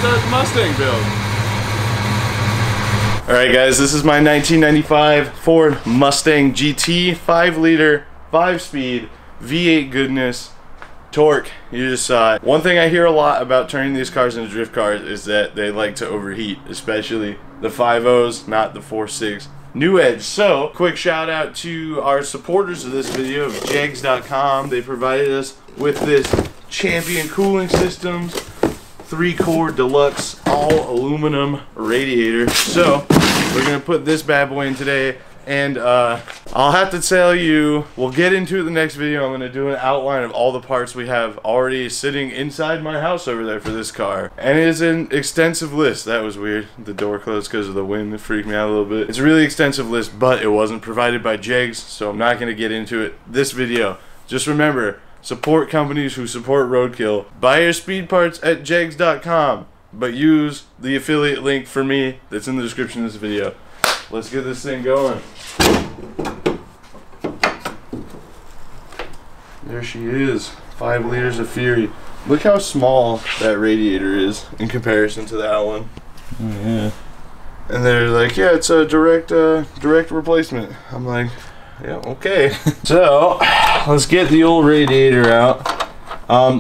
start the Mustang build. Alright guys, this is my 1995 Ford Mustang GT 5-liter, 5-speed, V8 goodness, torque. You just saw it. One thing I hear a lot about turning these cars into drift cars is that they like to overheat, especially the 5.0s, not the 4.6 New Edge. So, quick shout out to our supporters of this video, JEGS.com. They provided us with this Champion cooling systems 3-core deluxe all aluminum radiator. So we're gonna put this bad boy in today, and I'll have to tell you, we'll get into it in the next video. I'm gonna do an outline of all the parts we have already sitting inside my house over there for this car, and it is an extensive list. That was weird, the door closed because of the wind. It freaked me out a little bit. It's a really extensive list, but it wasn't provided by JEGS, so I'm not gonna get into it this video. Just remember, support companies who support roadkill. Buy your speed parts at JEGS.com, but use the affiliate link for me that's in the description of this video. Let's get this thing going. There she is, 5 liters of fury. Look how small that radiator is in comparison to that one. Oh, yeah. And they're like, yeah, it's a direct replacement. I'm like, yeah, okay. So, let's get the old radiator out.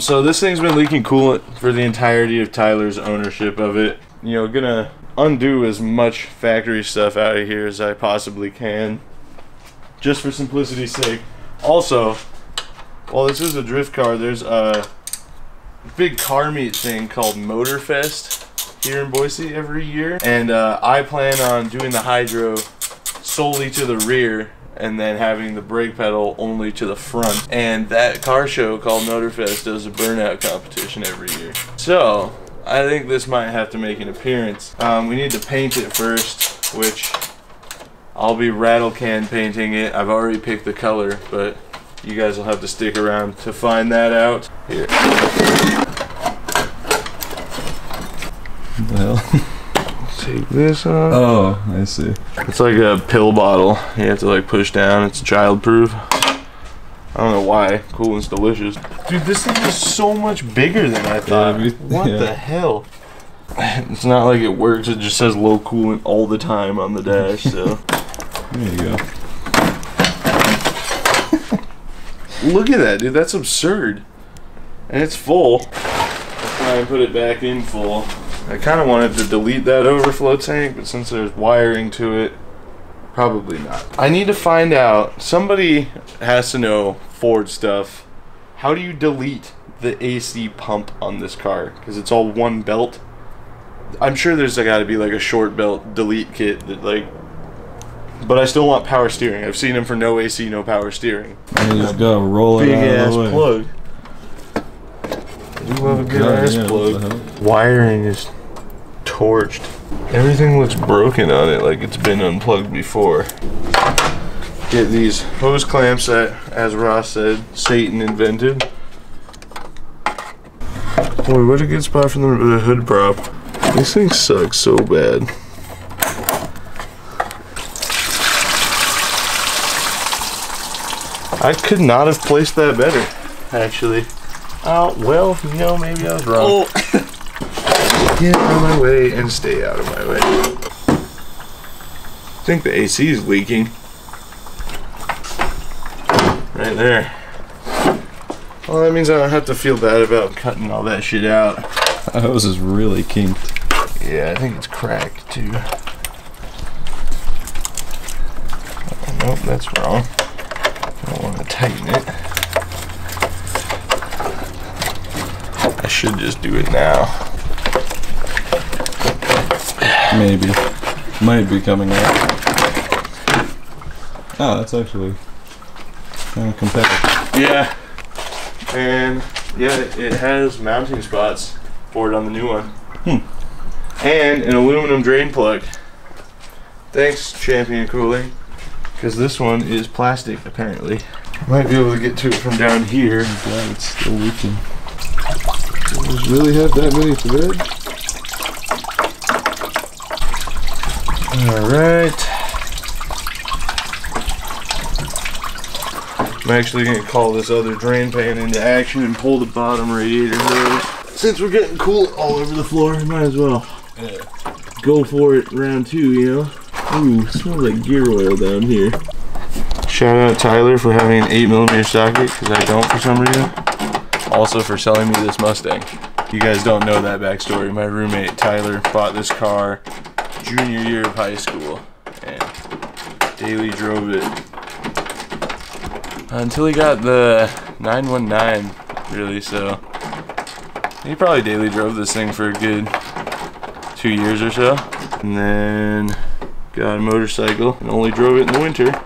So this thing's been leaking coolant for the entirety of Tyler's ownership of it. You know, gonna undo as much factory stuff out of here as I possibly can, just for simplicity's sake. Also, while this is a drift car, there's a big car meet thing called Motorfest here in Boise every year, and I plan on doing the hydro solely to the rear and then having the brake pedal only to the front. And that car show called Motorfest does a burnout competition every year. So I think this might have to make an appearance. We need to paint it first, which I'll be rattle can painting it. I've already picked the color, but you guys will have to stick around to find that out. Here. What the hell? Take this off. Oh, I see. It's like a pill bottle. You have to like push down. It's child-proof. I don't know why. Coolant's delicious. Dude, this thing is so much bigger than I thought. Yeah, what the hell? It's not like it works. It just says low coolant all the time on the dash. So there you go. Look at that, dude. That's absurd. And it's full. I'll try and put it back in full. I kind of wanted to delete that overflow tank, but since there's wiring to it, probably not. I need to find out, somebody has to know Ford stuff. How do you delete the AC pump on this car? Because it's all one belt. I'm sure there's got to be like a short belt delete kit that like, but I still want power steering. I've seen them for no AC, no power steering. And you just gotta roll it out of the way. Plug. I do love a good ass plug. Wiring is torched. Everything looks broken on it, like it's been unplugged before. Get these hose clamps that, as Ross said, Satan invented. Boy, what a good spot for the hood prop. These things suck so bad. I could not have placed that better, actually. Oh, well, you know, maybe I was wrong. Oh. Get out of my way and stay out of my way. I think the AC is leaking. Right there. Well, that means I don't have to feel bad about cutting all that shit out. That hose is really kinked. Yeah, I think it's cracked, too. Oh, nope, that's wrong. I don't want to tighten it. I should just do it now. Maybe. Might be coming out. Oh, that's actually kind of competitive. Yeah. And yeah, it has mounting spots for it on the new one. And an aluminum drain plug. Thanks, Champion Cooling. Because this one is plastic, apparently. I might be able to get to it from down here. I'm glad it's still leaking. Does it really have that many threads? Alright. I'm actually going to call this other drain pan into action and pull the bottom radiator hose. since we're getting coolant all over the floor, we might as well go for it round 2, you know? Ooh, it smells like gear oil down here. Shout out Tyler for having an 8mm socket, because I don't for some reason. Also for selling me this Mustang. You guys don't know that backstory. My roommate Tyler bought this car junior year of high school and daily drove it until he got the 919, really. So he probably daily drove this thing for a good 2 years or so, and then got a motorcycle and only drove it in the winter,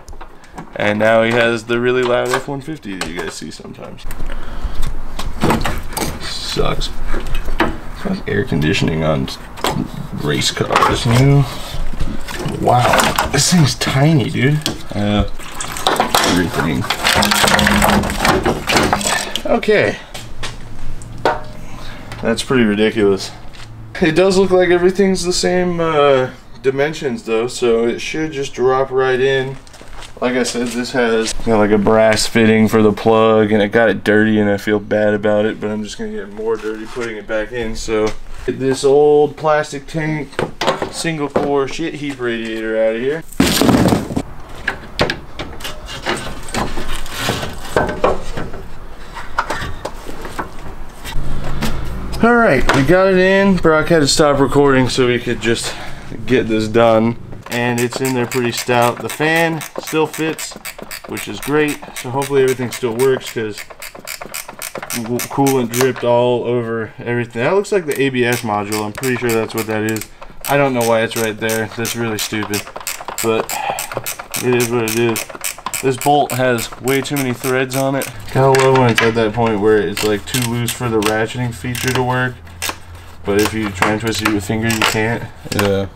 and now he has the really loud F-150 that you guys see sometimes. Sucks. It's like air conditioning on race cars, you know? Wow, this thing's tiny, dude. Everything. Okay. That's pretty ridiculous. It does look like everything's the same dimensions though, so it should just drop right in. Like I said, this has got like a brass fitting for the plug, and it got it dirty and I feel bad about it, but I'm just gonna get more dirty putting it back in. So get this old plastic tank single core shit heap radiator out of here. Alright, we got it in. Brock had to stop recording so we could just get this done. And it's in there pretty stout. The fan still fits, which is great. So hopefully everything still works, because coolant dripped all over everything. That looks like the ABS module. I'm pretty sure that's what that is. I don't know why it's right there. That's really stupid. But it is what it is. This bolt has way too many threads on it. Kinda love when it's at that point where it's like too loose for the ratcheting feature to work. But if you try and twist it with your finger, you can't. Yeah.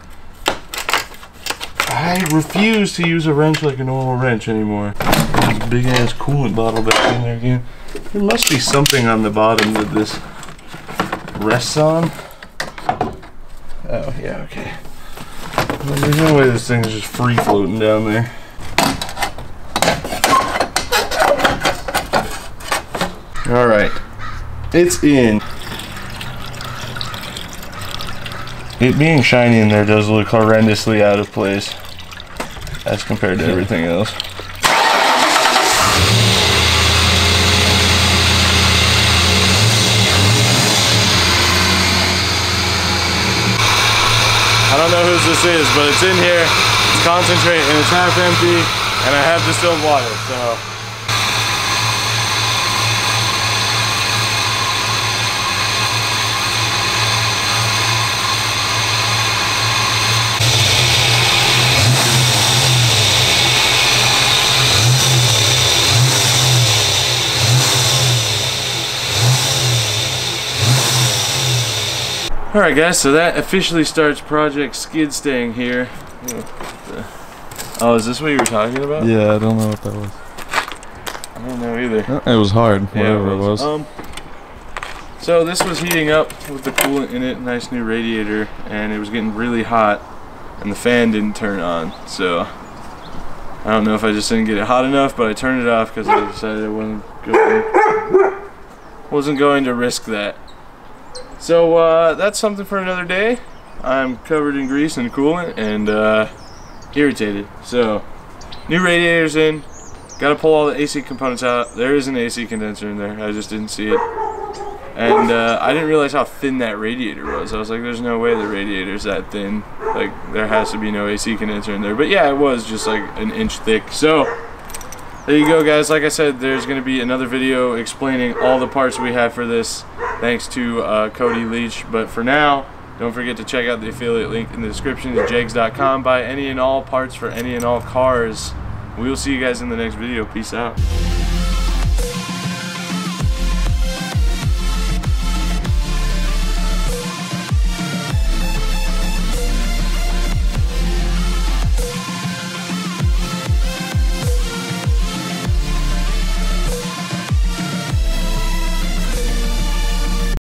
I refuse to use a wrench like a normal wrench anymore. There's a big ass coolant bottle back in there again. There must be something on the bottom that this rests on. Oh, yeah, okay. Well, there's no way this thing's just free floating down there. Alright. It's in. It being shiny in there does look horrendously out of place as compared to everything else. I don't know whose this is, but it's in here. It's concentrate and it's half empty, and I have distilled water, so. Alright guys, so that officially starts Project Skid Staying here. Oh, is this what you were talking about? Yeah, I don't know what that was. I don't know either. It was hard, Yeah, whatever it was. So this was heating up with the coolant in it, nice new radiator, and it was getting really hot, and the fan didn't turn on. So I don't know if I just didn't get it hot enough, but I turned it off because I decided I wasn't going to risk that. So that's something for another day. I'm covered in grease and coolant and irritated. So new radiator's in. Got to pull all the AC components out. There is an AC condenser in there. I just didn't see it. And I didn't realize how thin that radiator was. I was like, there's no way the radiator's that thin. Like, there has to be no AC condenser in there. But yeah, it was just like an inch thick. So there you go, guys. Like I said, there's going to be another video explaining all the parts we have for this, thanks to Cody Leach. But for now, don't forget to check out the affiliate link in the description to JEGS.com. Buy any and all parts for any and all cars. We will see you guys in the next video. Peace out.